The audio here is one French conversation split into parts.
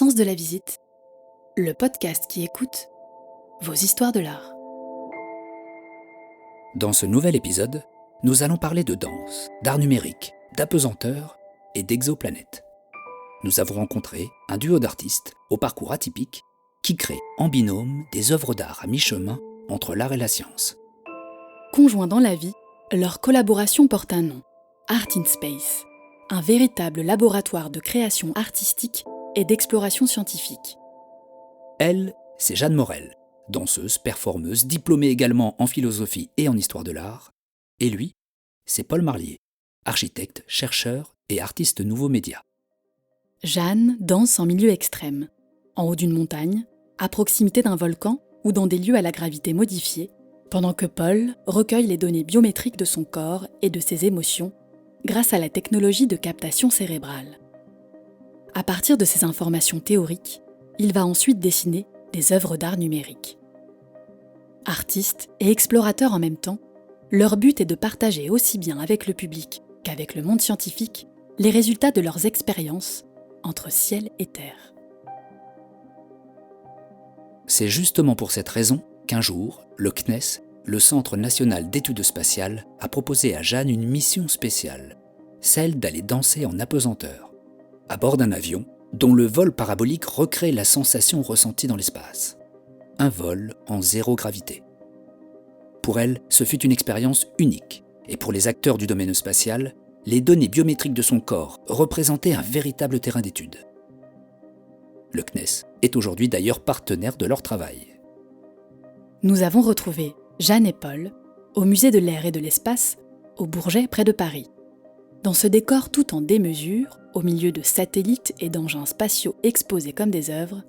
Sens de la visite, le podcast qui écoute vos histoires de l'art. Dans ce nouvel épisode, nous allons parler de danse, d'art numérique, d'apesanteur et d'exoplanètes. Nous avons rencontré un duo d'artistes au parcours atypique qui crée en binôme des œuvres d'art à mi-chemin entre l'art et la science. Conjoints dans la vie, leur collaboration porte un nom, Art in Space, un véritable laboratoire de création artistique et d'exploration scientifique. Elle, c'est Jeanne Morel, danseuse, performeuse, diplômée également en philosophie et en histoire de l'art. Et lui, c'est Paul Marlier, architecte, chercheur et artiste nouveaux médias. Jeanne danse en milieu extrême, en haut d'une montagne, à proximité d'un volcan ou dans des lieux à la gravité modifiée, pendant que Paul recueille les données biométriques de son corps et de ses émotions grâce à la technologie de captation cérébrale. À partir de ces informations théoriques, il va ensuite dessiner des œuvres d'art numérique. Artistes et explorateurs en même temps, leur but est de partager aussi bien avec le public qu'avec le monde scientifique les résultats de leurs expériences entre ciel et terre. C'est justement pour cette raison qu'un jour, le CNES, le Centre national d'études spatiales, a proposé à Jeanne une mission spéciale, celle d'aller danser en apesanteur, à bord d'un avion dont le vol parabolique recrée la sensation ressentie dans l'espace. Un vol en zéro gravité. Pour elle, ce fut une expérience unique, et pour les acteurs du domaine spatial, les données biométriques de son corps représentaient un véritable terrain d'étude. Le CNES est aujourd'hui d'ailleurs partenaire de leur travail. Nous avons retrouvé Jeanne et Paul au Musée de l'air et de l'espace, au Bourget près de Paris. Dans ce décor tout en démesure, au milieu de satellites et d'engins spatiaux exposés comme des œuvres,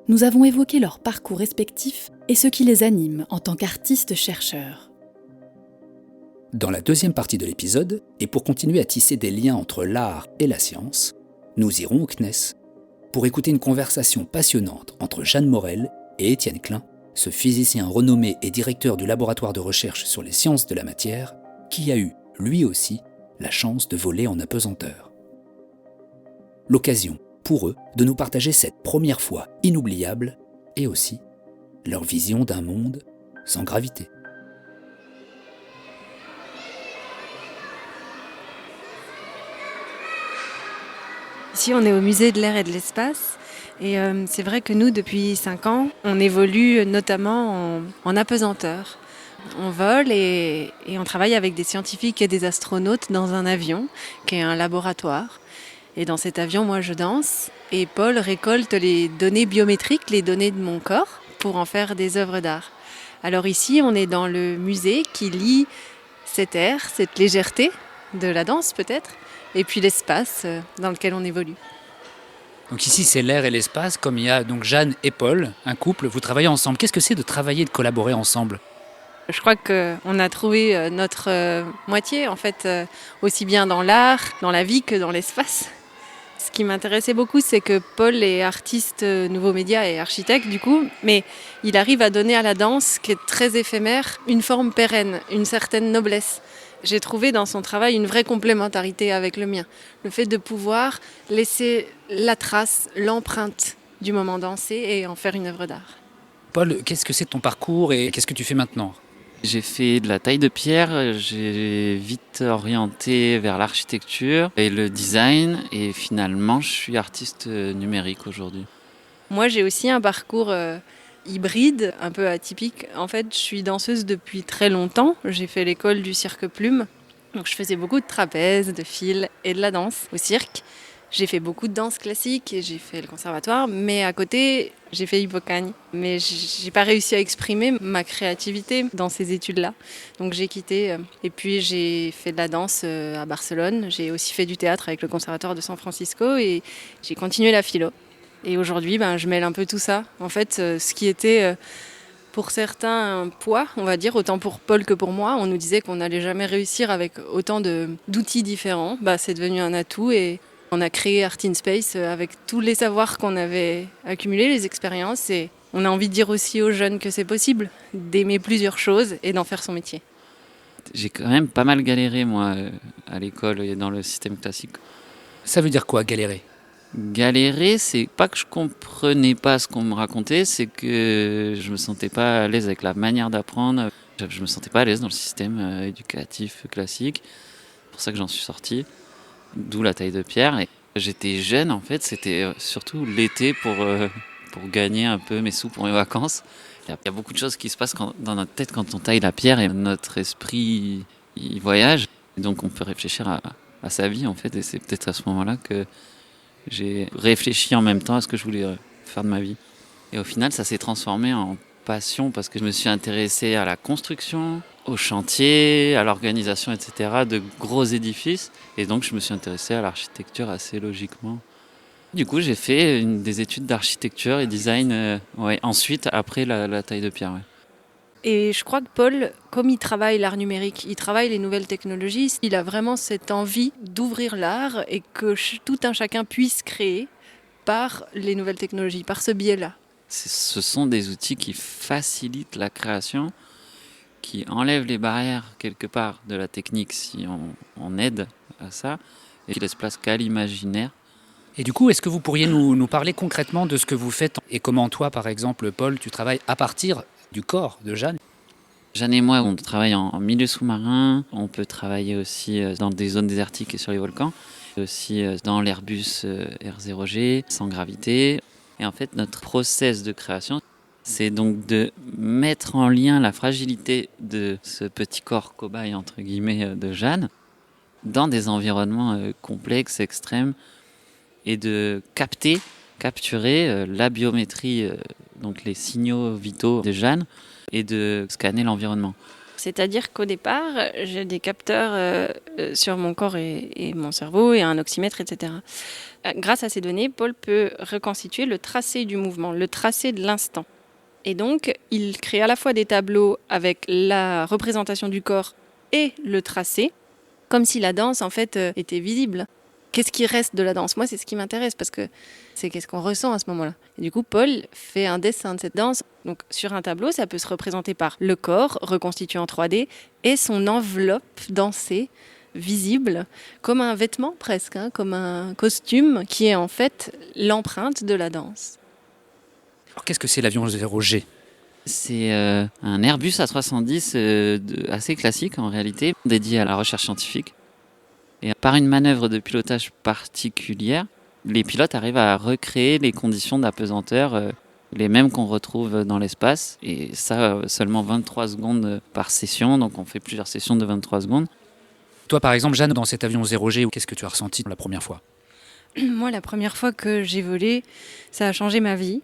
nous avons évoqué leurs parcours respectifs et ce qui les anime en tant qu'artistes-chercheurs. Dans la deuxième partie de l'épisode, et pour continuer à tisser des liens entre l'art et la science, nous irons au CNES pour écouter une conversation passionnante entre Jeanne Morel et Étienne Klein, ce physicien renommé et directeur du laboratoire de recherche sur les sciences de la matière, qui a eu, lui aussi, la chance de voler en apesanteur. L'occasion, pour eux, de nous partager cette première fois inoubliable et aussi leur vision d'un monde sans gravité. Ici, on est au musée de l'air et de l'espace. Et c'est vrai que nous, depuis 5 ans, on évolue notamment en apesanteur. On vole et on travaille avec des scientifiques et des astronautes dans un avion, qui est un laboratoire. Et dans cet avion, moi, je danse. Et Paul récolte les données biométriques, les données de mon corps, pour en faire des œuvres d'art. Alors ici, on est dans le musée qui lie cet air, cette légèreté de la danse peut-être, et puis l'espace dans lequel on évolue. Donc ici, c'est l'air et l'espace, comme il y a donc Jeanne et Paul, un couple, vous travaillez ensemble. Qu'est-ce que c'est de travailler et de collaborer ensemble ? Je crois qu'on a trouvé notre moitié, en fait, aussi bien dans l'art, dans la vie que dans l'espace. Ce qui m'intéressait beaucoup, c'est que Paul est artiste nouveaux médias et architecte, du coup, mais il arrive à donner à la danse, qui est très éphémère, une forme pérenne, une certaine noblesse. J'ai trouvé dans son travail une vraie complémentarité avec le mien. Le fait de pouvoir laisser la trace, l'empreinte du moment dansé et en faire une œuvre d'art. Paul, qu'est-ce que c'est ton parcours et qu'est-ce que tu fais maintenant ? J'ai fait de la taille de pierre, j'ai vite orienté vers l'architecture et le design et finalement je suis artiste numérique aujourd'hui. Moi j'ai aussi un parcours hybride, un peu atypique. En fait je suis danseuse depuis très longtemps, j'ai fait l'école du cirque plume, donc je faisais beaucoup de trapèze, de fil et de la danse au cirque. J'ai fait beaucoup de danse classique et j'ai fait le conservatoire, mais à côté, j'ai fait Hippocagne. Mais j'ai pas réussi à exprimer ma créativité dans ces études-là. Donc j'ai quitté et puis j'ai fait de la danse à Barcelone. J'ai aussi fait du théâtre avec le conservatoire de San Francisco et j'ai continué la philo. Et aujourd'hui, je mêle un peu tout ça. En fait, ce qui était pour certains un poids, on va dire, autant pour Paul que pour moi, on nous disait qu'on n'allait jamais réussir avec autant d'outils différents. C'est devenu un atout et on a créé Art in Space avec tous les savoirs qu'on avait accumulés, les expériences, et on a envie de dire aussi aux jeunes que c'est possible d'aimer plusieurs choses et d'en faire son métier. J'ai quand même pas mal galéré moi à l'école et dans le système classique. Ça veut dire quoi, galérer ? Galérer, c'est pas que je comprenais pas ce qu'on me racontait, c'est que je me sentais pas à l'aise avec la manière d'apprendre. Je me sentais pas à l'aise dans le système éducatif classique. C'est pour ça que j'en suis sorti, d'où la taille de pierre. Et j'étais jeune en fait, c'était surtout l'été pour gagner un peu mes sous pour mes vacances. Il y a beaucoup de choses qui se passent dans notre tête quand on taille la pierre et notre esprit il voyage. Et donc on peut réfléchir à sa vie en fait, et c'est peut-être à ce moment-là que j'ai réfléchi en même temps à ce que je voulais faire de ma vie. Et au final, ça s'est transformé en passion parce que je me suis intéressé à la construction, au chantier, à l'organisation, etc. de gros édifices. Et donc, je me suis intéressé à l'architecture assez logiquement. Du coup, j'ai fait des études d'architecture et design ensuite, après la taille de pierre. Ouais. Et je crois que Paul, comme il travaille l'art numérique, il travaille les nouvelles technologies, il a vraiment cette envie d'ouvrir l'art et que tout un chacun puisse créer par les nouvelles technologies, par ce biais-là. Ce sont des outils qui facilitent la création, qui enlèvent les barrières quelque part de la technique si on aide à ça, et qui laissent place qu'à l'imaginaire. Et du coup, est-ce que vous pourriez nous parler concrètement de ce que vous faites et comment toi, par exemple, Paul, tu travailles à partir du corps de Jeanne? Jeanne et moi, on travaille en milieu sous-marin, on peut travailler aussi dans des zones désertiques et sur les volcans, aussi dans l'Airbus R0G, sans gravité. Et en fait, notre process de création, c'est donc de mettre en lien la fragilité de ce petit corps cobaye, entre guillemets, de Jeanne, dans des environnements complexes, extrêmes, et de capturer la biométrie, donc les signaux vitaux de Jeanne, et de scanner l'environnement. C'est-à-dire qu'au départ, j'ai des capteurs sur mon corps et mon cerveau et un oxymètre, etc. Grâce à ces données, Paul peut reconstituer le tracé du mouvement, le tracé de l'instant. Et donc, il crée à la fois des tableaux avec la représentation du corps et le tracé, comme si la danse, en fait, était visible. Qu'est-ce qui reste de la danse ? Moi, c'est ce qui m'intéresse parce que c'est qu'est-ce qu'on ressent à ce moment-là. Et du coup, Paul fait un dessin de cette danse. Donc, sur un tableau, ça peut se représenter par le corps reconstitué en 3D et son enveloppe dansée, visible, comme un vêtement presque, comme un costume qui est en fait l'empreinte de la danse. Alors, qu'est-ce que c'est l'avion 0G ? C'est un Airbus A310 assez classique en réalité, dédié à la recherche scientifique. Et par une manœuvre de pilotage particulière, les pilotes arrivent à recréer les conditions d'apesanteur, les mêmes qu'on retrouve dans l'espace. Et ça, seulement 23 secondes par session, donc on fait plusieurs sessions de 23 secondes. Toi, par exemple, Jeanne, dans cet avion 0G, qu'est-ce que tu as ressenti la première fois ? Moi, la première fois que j'ai volé, ça a changé ma vie.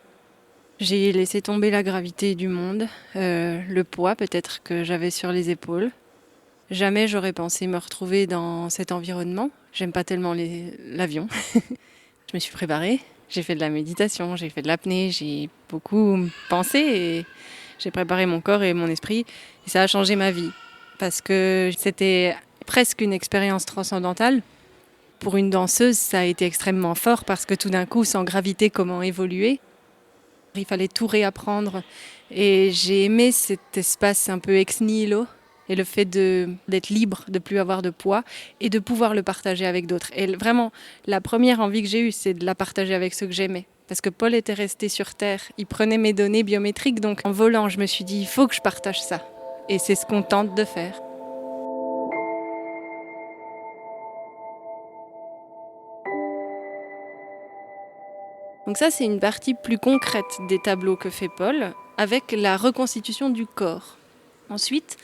J'ai laissé tomber la gravité du monde, le poids peut-être que j'avais sur les épaules. Jamais j'aurais pensé me retrouver dans cet environnement. J'aime pas tellement l'avion. Je me suis préparée, j'ai fait de la méditation, j'ai fait de l'apnée, j'ai beaucoup pensé et j'ai préparé mon corps et mon esprit. Et ça a changé ma vie parce que c'était presque une expérience transcendantale. Pour une danseuse, ça a été extrêmement fort parce que tout d'un coup, sans gravité, comment évoluer ? Il fallait tout réapprendre et j'ai aimé cet espace un peu ex nihilo et le fait d'être libre, de plus avoir de poids et de pouvoir le partager avec d'autres. Et vraiment, la première envie que j'ai eue, c'est de la partager avec ceux que j'aimais. Parce que Paul était resté sur Terre, il prenait mes données biométriques, donc en volant, je me suis dit, il faut que je partage ça. Et c'est ce qu'on tente de faire. Donc ça, c'est une partie plus concrète des tableaux que fait Paul, avec la reconstitution du corps. Ensuite,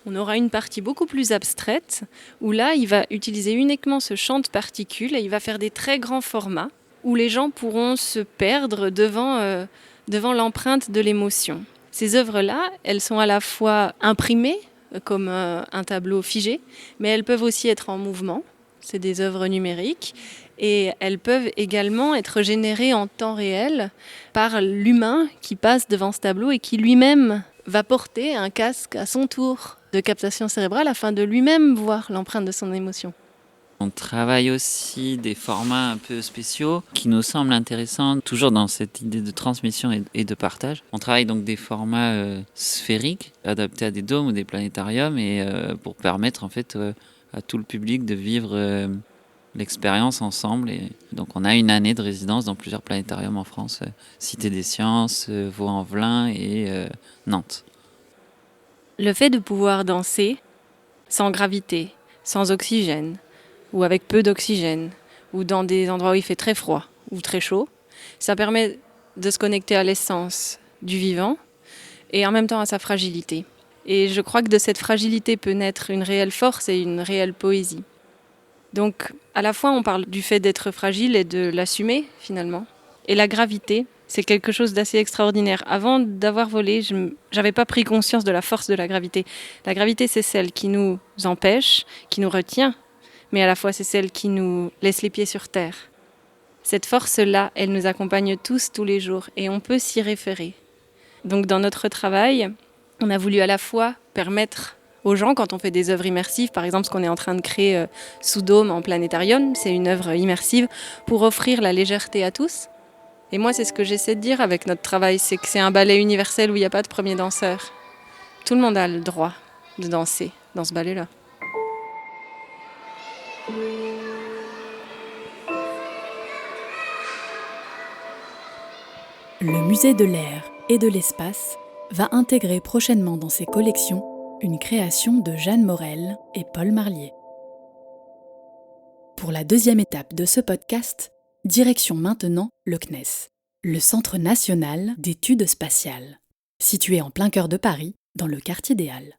on aura une partie beaucoup plus abstraite, où là, il va utiliser uniquement ce champ de particules et il va faire des très grands formats, où les gens pourront se perdre devant l'empreinte de l'émotion. Ces œuvres-là, elles sont à la fois imprimées, comme un tableau figé, mais elles peuvent aussi être en mouvement. C'est des œuvres numériques. Et elles peuvent également être générées en temps réel par l'humain qui passe devant ce tableau et qui lui-même va porter un casque à son tour de captation cérébrale afin de lui-même voir l'empreinte de son émotion. On travaille aussi des formats un peu spéciaux qui nous semblent intéressants, toujours dans cette idée de transmission et de partage. On travaille donc des formats sphériques, adaptés à des dômes ou des planétariums, et pour permettre en fait à tout le public de vivre l'expérience ensemble. Et donc on a une année de résidence dans plusieurs planétariums en France, Cité des Sciences, Vaux-en-Velin et Nantes. Le fait de pouvoir danser sans gravité, sans oxygène, ou avec peu d'oxygène, ou dans des endroits où il fait très froid ou très chaud, ça permet de se connecter à l'essence du vivant et en même temps à sa fragilité. Et je crois que de cette fragilité peut naître une réelle force et une réelle poésie. Donc à la fois on parle du fait d'être fragile et de l'assumer finalement. Et la gravité, c'est quelque chose d'assez extraordinaire. Avant d'avoir volé, je n'avais pas pris conscience de la force de la gravité. La gravité, c'est celle qui nous empêche, qui nous retient, mais à la fois c'est celle qui nous laisse les pieds sur terre. Cette force-là, elle nous accompagne tous les jours et on peut s'y référer. Donc dans notre travail, on a voulu à la fois permettre aux gens, quand on fait des œuvres immersives, par exemple ce qu'on est en train de créer sous Dôme en planétarium, c'est une œuvre immersive pour offrir la légèreté à tous. Et moi, c'est ce que j'essaie de dire avec notre travail, c'est que c'est un ballet universel où il n'y a pas de premier danseur. Tout le monde a le droit de danser dans ce ballet-là. Le musée de l'air et de l'espace va intégrer prochainement dans ses collections une création de Jeanne Morel et Paul Marlier. Pour la deuxième étape de ce podcast, direction maintenant le CNES, le Centre national d'études spatiales, situé en plein cœur de Paris, dans le quartier des Halles.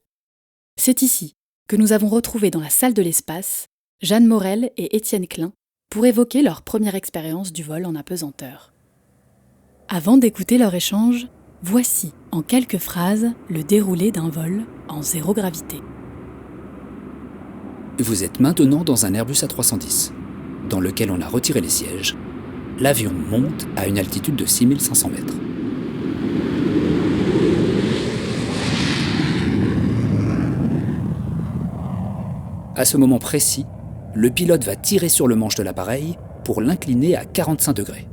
C'est ici que nous avons retrouvé dans la salle de l'espace Jeanne Morel et Étienne Klein pour évoquer leur première expérience du vol en apesanteur. Avant d'écouter leur échange, voici en quelques phrases le déroulé d'un vol en zéro gravité. Vous êtes maintenant dans un Airbus A310, dans lequel on a retiré les sièges. L'avion monte à une altitude de 6500 mètres. À ce moment précis, le pilote va tirer sur le manche de l'appareil pour l'incliner à 45 degrés.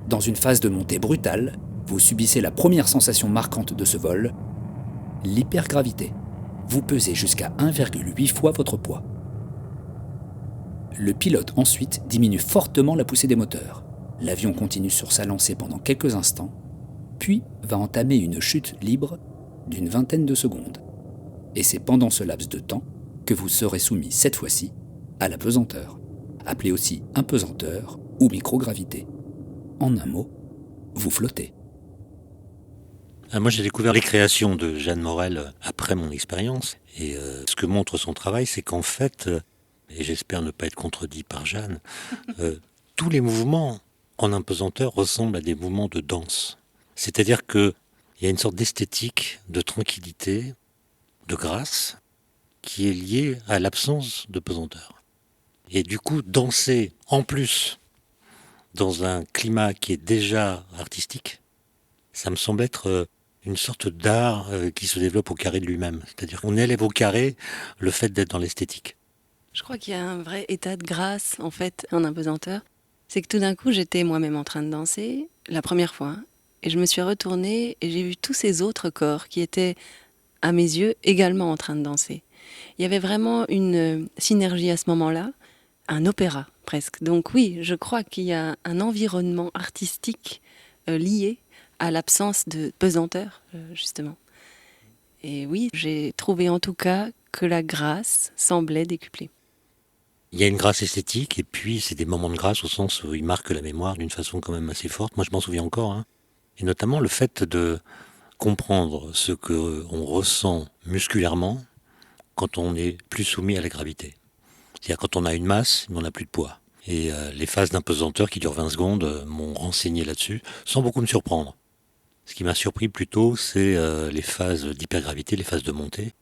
Dans une phase de montée brutale, vous subissez la première sensation marquante de ce vol, l'hypergravité. Vous pesez jusqu'à 1,8 fois votre poids. Le pilote ensuite diminue fortement la poussée des moteurs. L'avion continue sur sa lancée pendant quelques instants, puis va entamer une chute libre d'une vingtaine de secondes. Et c'est pendant ce laps de temps que vous serez soumis cette fois-ci à la pesanteur, appelée aussi impesanteur ou microgravité. En un mot, vous flottez. Moi, j'ai découvert les créations de Jeanne Morel après mon expérience. Et ce que montre son travail, c'est qu'en fait, et j'espère ne pas être contredit par Jeanne, tous les mouvements en impesanteur ressemblent à des mouvements de danse. C'est-à-dire qu'il y a une sorte d'esthétique, de tranquillité, de grâce, qui est liée à l'absence de pesanteur. Et du coup, danser en plus dans un climat qui est déjà artistique, ça me semble être une sorte d'art qui se développe au carré de lui-même. C'est-à-dire qu'on élève au carré le fait d'être dans l'esthétique. Je crois qu'il y a un vrai état de grâce, en fait, en impesanteur. C'est que tout d'un coup, j'étais moi-même en train de danser, la première fois, et je me suis retournée et j'ai vu tous ces autres corps qui étaient, à mes yeux, également en train de danser. Il y avait vraiment une synergie à ce moment-là, un opéra presque. Donc oui, je crois qu'il y a un environnement artistique lié à l'absence de pesanteur, justement. Et oui, j'ai trouvé en tout cas que la grâce semblait décuplée. Il y a une grâce esthétique, et puis c'est des moments de grâce au sens où ils marquent la mémoire d'une façon quand même assez forte. Moi, je m'en souviens encore, hein. Et notamment le fait de comprendre ce qu'on ressent musculairement quand on est plus soumis à la gravité. C'est-à-dire quand on a une masse, mais on n'a plus de poids. Et les phases d'impesanteur qui durent 20 secondes m'ont renseigné là-dessus, sans beaucoup me surprendre. Ce qui m'a surpris plutôt, c'est les phases d'hypergravité, les phases de montée,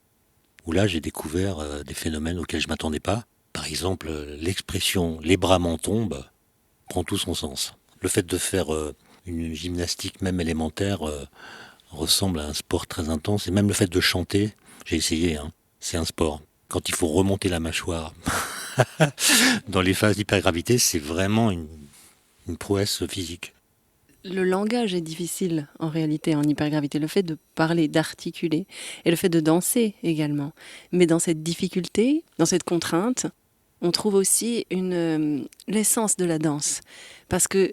où là j'ai découvert des phénomènes auxquels je ne m'attendais pas. Par exemple, l'expression « les bras m'en tombent » prend tout son sens. Le fait de faire une gymnastique même élémentaire ressemble à un sport très intense. Et même le fait de chanter, j'ai essayé, hein, c'est un sport. Quand il faut remonter la mâchoire dans les phases d'hypergravité, c'est vraiment une prouesse physique. Le langage est difficile en réalité en hypergravité, le fait de parler, d'articuler et le fait de danser également. Mais dans cette difficulté, dans cette contrainte, on trouve aussi l'essence de la danse. Parce que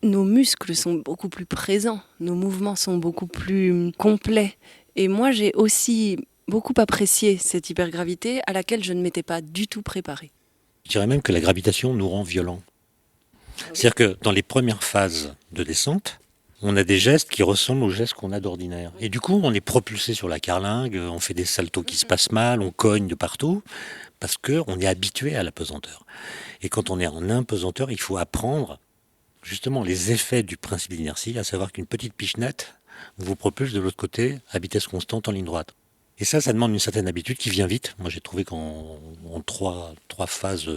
nos muscles sont beaucoup plus présents, nos mouvements sont beaucoup plus complets. Et moi, j'ai aussi beaucoup apprécié cette hypergravité à laquelle je ne m'étais pas du tout préparée. Je dirais même que la gravitation nous rend violents. C'est-à-dire que dans les premières phases de descente, on a des gestes qui ressemblent aux gestes qu'on a d'ordinaire. Et du coup, on est propulsé sur la carlingue, on fait des saltos qui se passent mal, on cogne de partout, parce qu'on est habitué à la pesanteur. Et quand on est en impesanteur, il faut apprendre justement les effets du principe d'inertie, à savoir qu'une petite pichenette vous propulse de l'autre côté à vitesse constante en ligne droite. Et ça demande une certaine habitude qui vient vite. Moi, j'ai trouvé qu'en trois phases,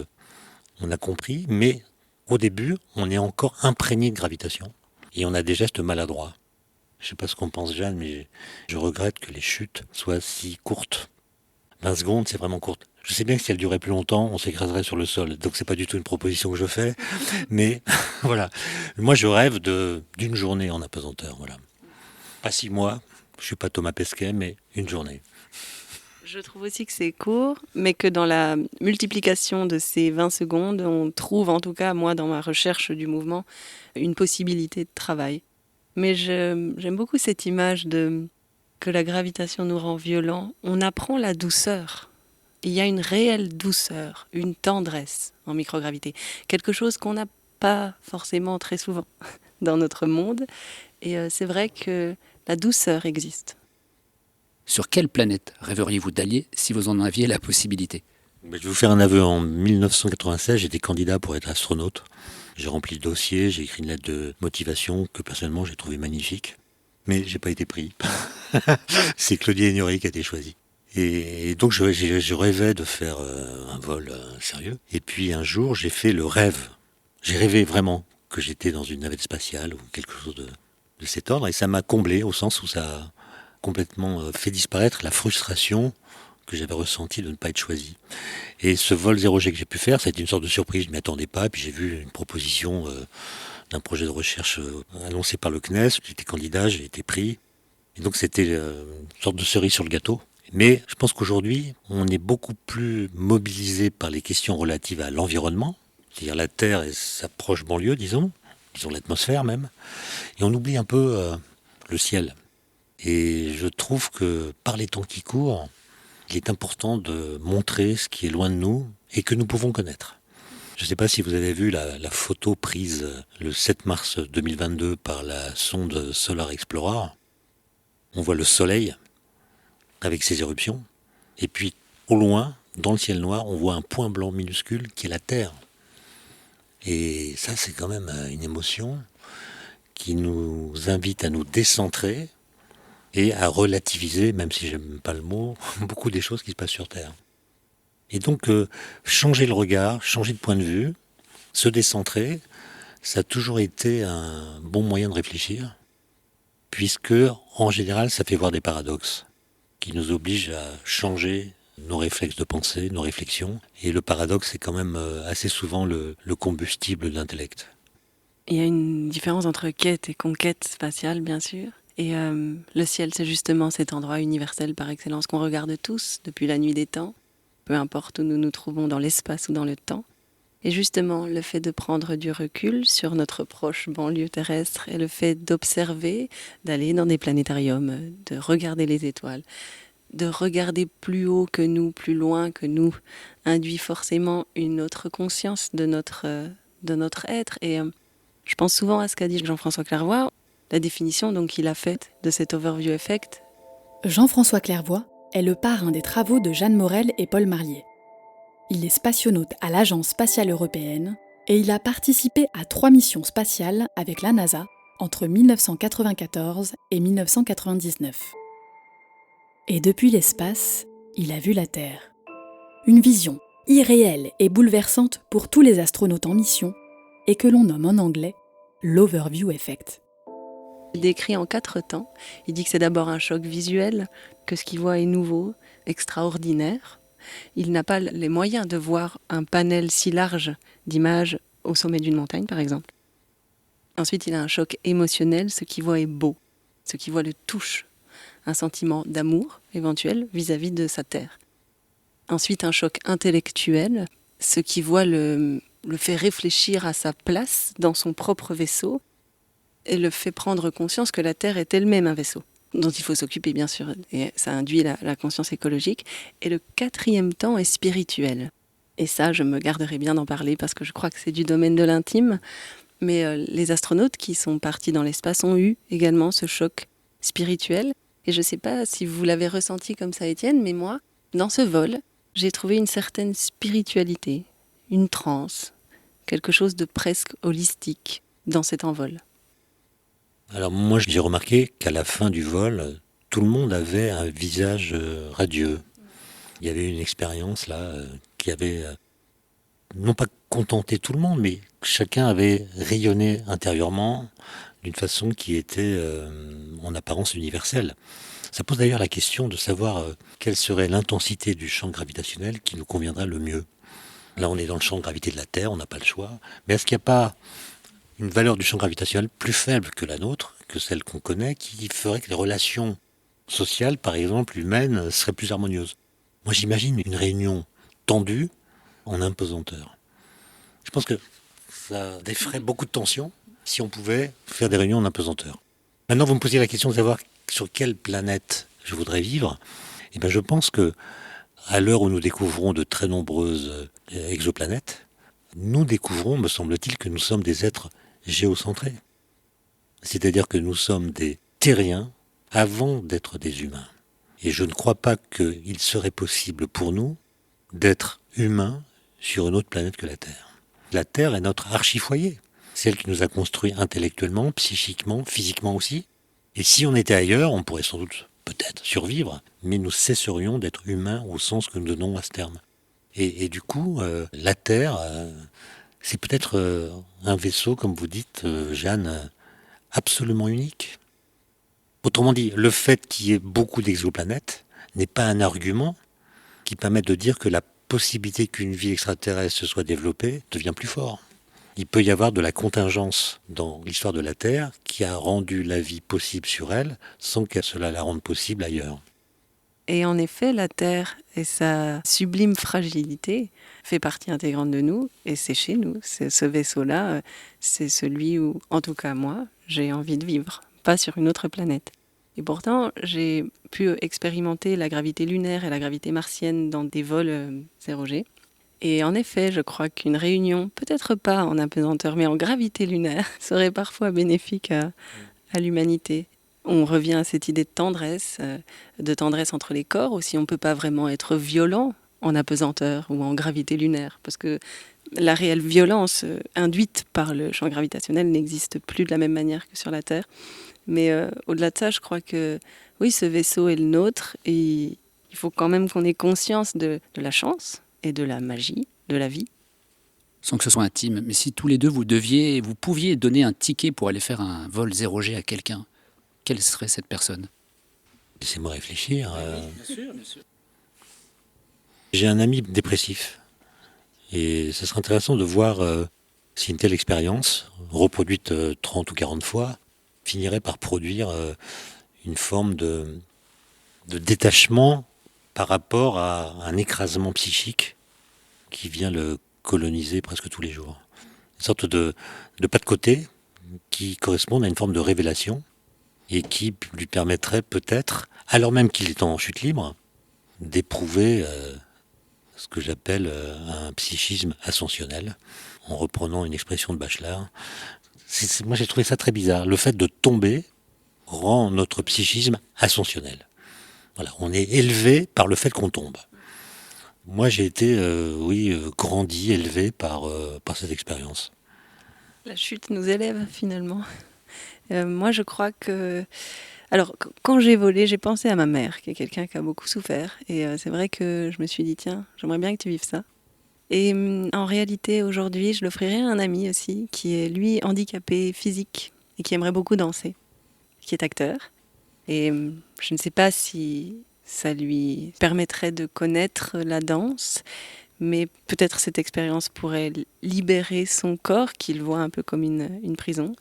on a compris, mais au début, on est encore imprégné de gravitation. Et on a des gestes maladroits. Je ne sais pas ce qu'en pense Jeanne, mais je regrette que les chutes soient si courtes. 20 secondes, c'est vraiment court. Je sais bien que si elles duraient plus longtemps, on s'écraserait sur le sol. Donc c'est pas du tout une proposition que je fais. Mais voilà. Moi, je rêve d'une journée en apesanteur. Voilà. Pas 6 mois. Je suis pas Thomas Pesquet, mais une journée. Je trouve aussi que c'est court, mais que dans la multiplication de ces 20 secondes, on trouve, en tout cas, moi, dans ma recherche du mouvement, une possibilité de travail. Mais j'aime beaucoup cette image que la gravitation nous rend violents. On apprend la douceur. Il y a une réelle douceur, une tendresse en microgravité. Quelque chose qu'on n'a pas forcément très souvent dans notre monde. Et c'est vrai que la douceur existe. Sur quelle planète rêveriez-vous d'aller si vous en aviez la possibilité ? Je vais vous faire un aveu. En 1996, j'étais candidat pour être astronaute. J'ai rempli le dossier, j'ai écrit une lettre de motivation que personnellement j'ai trouvé magnifique. Mais j'ai pas été pris. C'est Claudie Aignori qui a été choisi. Et donc je rêvais de faire un vol sérieux. Et puis un jour, j'ai fait le rêve. J'ai rêvé vraiment que j'étais dans une navette spatiale ou quelque chose de cet ordre. Et ça m'a comblé au sens où ça a complètement fait disparaître la frustration que j'avais ressentie de ne pas être choisi. Et ce vol 0G que j'ai pu faire, ça a été une sorte de surprise. Je ne m'y attendais pas. Puis j'ai vu une proposition d'un projet de recherche annoncé par le CNES. J'étais candidat, j'ai été pris. Et donc c'était une sorte de cerise sur le gâteau. Mais je pense qu'aujourd'hui, on est beaucoup plus mobilisé par les questions relatives à l'environnement, c'est-à-dire la Terre et sa proche banlieue, disons l'atmosphère même, et on oublie un peu le ciel. Et je trouve que par les temps qui courent, il est important de montrer ce qui est loin de nous et que nous pouvons connaître. Je ne sais pas si vous avez vu la photo prise le 7 mars 2022 par la sonde Solar Explorer. On voit le Soleil avec ses éruptions. Et puis, au loin, dans le ciel noir, on voit un point blanc minuscule qui est la Terre. Et ça, c'est quand même une émotion qui nous invite à nous décentrer et à relativiser, même si j'aime pas le mot, beaucoup des choses qui se passent sur Terre. Et donc, changer le regard, changer de point de vue, se décentrer, ça a toujours été un bon moyen de réfléchir, puisque, en général, ça fait voir des paradoxes qui nous obligent à changer nos réflexes de pensée, nos réflexions. Et le paradoxe, c'est quand même assez souvent le combustible de l'intellect. Il y a une différence entre quête et conquête spatiale, bien sûr. Et le ciel, c'est justement cet endroit universel par excellence qu'on regarde tous depuis la nuit des temps, peu importe où nous nous trouvons dans l'espace ou dans le temps. Et justement, le fait de prendre du recul sur notre proche banlieue terrestre et le fait d'observer, d'aller dans des planétariums, de regarder les étoiles, de regarder plus haut que nous, plus loin que nous, induit forcément une autre conscience de notre être. Et je pense souvent à ce qu'a dit Jean-François Clairvoy, la définition donc qu'il a faite de cet overview effect. Jean-François Clairvoy est le parrain des travaux de Jeanne Morel et Paul Marlier. Il est spationaute à l'Agence spatiale européenne et il a participé à 3 missions spatiales avec la NASA entre 1994 et 1999. Et depuis l'espace, il a vu la Terre. Une vision irréelle et bouleversante pour tous les astronautes en mission et que l'on nomme en anglais l'Overview Effect. Il décrit en 4 temps. Il dit que c'est d'abord un choc visuel, que ce qu'il voit est nouveau, extraordinaire. Il n'a pas les moyens de voir un panel si large d'images au sommet d'une montagne, par exemple. Ensuite, il a un choc émotionnel. Ce qu'il voit est beau. Ce qu'il voit le touche. Un sentiment d'amour éventuel vis-à-vis de sa Terre. Ensuite, un choc intellectuel. ce qui voit le fait réfléchir à sa place dans son propre vaisseau et le fait prendre conscience que la Terre est elle-même un vaisseau dont il faut s'occuper, bien sûr, et ça induit la conscience écologique. Et le 4e temps est spirituel. Et ça, je me garderai bien d'en parler parce que je crois que c'est du domaine de l'intime. Mais les astronautes qui sont partis dans l'espace ont eu également ce choc spirituel. Et je ne sais pas si vous l'avez ressenti comme ça, Étienne, mais moi, dans ce vol, j'ai trouvé une certaine spiritualité, une transe, quelque chose de presque holistique dans cet envol. Alors moi, j'ai remarqué qu'à la fin du vol, tout le monde avait un visage radieux. Il y avait une expérience là qui avait non pas contenté tout le monde, mais chacun avait rayonné intérieurement d'une façon qui était en apparence universelle. Ça pose d'ailleurs la question de savoir quelle serait l'intensité du champ gravitationnel qui nous conviendrait le mieux. Là, on est dans le champ de gravité de la Terre, on n'a pas le choix. Mais est-ce qu'il n'y a pas une valeur du champ gravitationnel plus faible que la nôtre, que celle qu'on connaît, qui ferait que les relations sociales, par exemple, humaines, seraient plus harmonieuses? Moi, j'imagine une réunion tendue en impesanteur. Je pense que ça défrait beaucoup de tensions si on pouvait faire des réunions en impesanteur. Maintenant, vous me posiez la question de savoir sur quelle planète je voudrais vivre. Eh bien, je pense que à l'heure où nous découvrons de très nombreuses exoplanètes, nous découvrons, me semble-t-il, que nous sommes des êtres géocentrés. C'est-à-dire que nous sommes des terriens avant d'être des humains. Et je ne crois pas qu'il serait possible pour nous d'être humains sur une autre planète que la Terre. La Terre est notre archifoyer, celle qui nous a construits intellectuellement, psychiquement, physiquement aussi. Et si on était ailleurs, on pourrait sans doute peut-être survivre, mais nous cesserions d'être humains au sens que nous donnons à ce terme. Et du coup, la Terre, c'est peut-être un vaisseau, comme vous dites, Jeanne, absolument unique. Autrement dit, le fait qu'il y ait beaucoup d'exoplanètes n'est pas un argument qui permette de dire que la possibilité qu'une vie extraterrestre se soit développée devient plus fort. Il peut y avoir de la contingence dans l'histoire de la Terre qui a rendu la vie possible sur elle sans que cela la rende possible ailleurs. Et en effet, la Terre et sa sublime fragilité fait partie intégrante de nous, et c'est chez nous. C'est ce vaisseau-là, c'est celui où, en tout cas moi, j'ai envie de vivre, pas sur une autre planète. Et pourtant, j'ai pu expérimenter la gravité lunaire et la gravité martienne dans des vols 0G. Et en effet, je crois qu'une réunion, peut-être pas en apesanteur, mais en gravité lunaire, serait parfois bénéfique à l'humanité. On revient à cette idée de tendresse entre les corps aussi. On ne peut pas vraiment être violent en apesanteur ou en gravité lunaire, parce que la réelle violence induite par le champ gravitationnel n'existe plus de la même manière que sur la Terre. Mais au-delà de ça, je crois que oui, ce vaisseau est le nôtre, et il faut quand même qu'on ait conscience de la chance et de la magie de la vie. Sans que ce soit intime, mais si tous les deux vous pouviez donner un ticket pour aller faire un vol 0G à quelqu'un, quelle serait cette personne? Laissez-moi réfléchir. Bien sûr. J'ai un ami dépressif. Et ce serait intéressant de voir si une telle expérience, reproduite 30 ou 40 fois, finirait par produire une forme de détachement par rapport à un écrasement psychique qui vient le coloniser presque tous les jours. Une sorte de pas de côté qui correspond à une forme de révélation et qui lui permettrait peut-être, alors même qu'il est en chute libre, d'éprouver ce que j'appelle un psychisme ascensionnel, en reprenant une expression de Bachelard. Moi j'ai trouvé ça très bizarre. Le fait de tomber rend notre psychisme ascensionnel. Voilà, on est élevé par le fait qu'on tombe. Moi j'ai été, grandi, élevé par cette expérience. La chute nous élève finalement. Moi je crois que... Alors quand j'ai volé, j'ai pensé à ma mère, qui est quelqu'un qui a beaucoup souffert. Et c'est vrai que je me suis dit, tiens, j'aimerais bien que tu vives ça. Et en réalité, aujourd'hui, je l'offrirai à un ami aussi, qui est lui handicapé physique et qui aimerait beaucoup danser, qui est acteur. Et je ne sais pas si ça lui permettrait de connaître la danse, mais peut-être cette expérience pourrait libérer son corps, qu'il voit un peu comme une prison.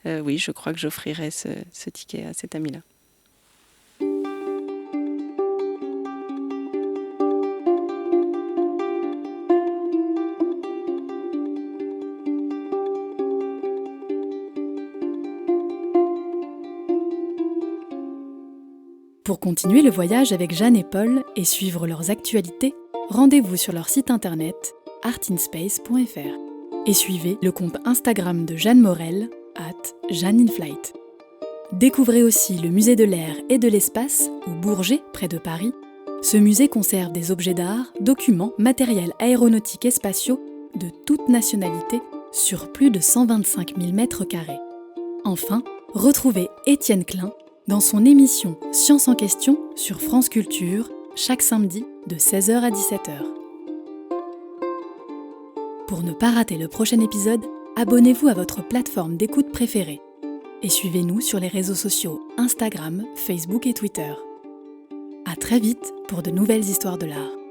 Oui, je crois que j'offrirai ce ticket à cet ami-là. Pour continuer le voyage avec Jeanne et Paul et suivre leurs actualités, rendez-vous sur leur site internet artinspace.fr et suivez le compte Instagram de Jeanne Morel, @JeanneInFlight. Découvrez aussi le musée de l'air et de l'espace, au Bourget, près de Paris. Ce musée conserve des objets d'art, documents, matériels aéronautiques et spatiaux de toute nationalité sur plus de 125 000 mètres carrés. Enfin, retrouvez Étienne Klein dans son émission Science en question sur France Culture, chaque samedi de 16h à 17h. Pour ne pas rater le prochain épisode, abonnez-vous à votre plateforme d'écoute préférée et suivez-nous sur les réseaux sociaux Instagram, Facebook et Twitter. À très vite pour de nouvelles histoires de l'art.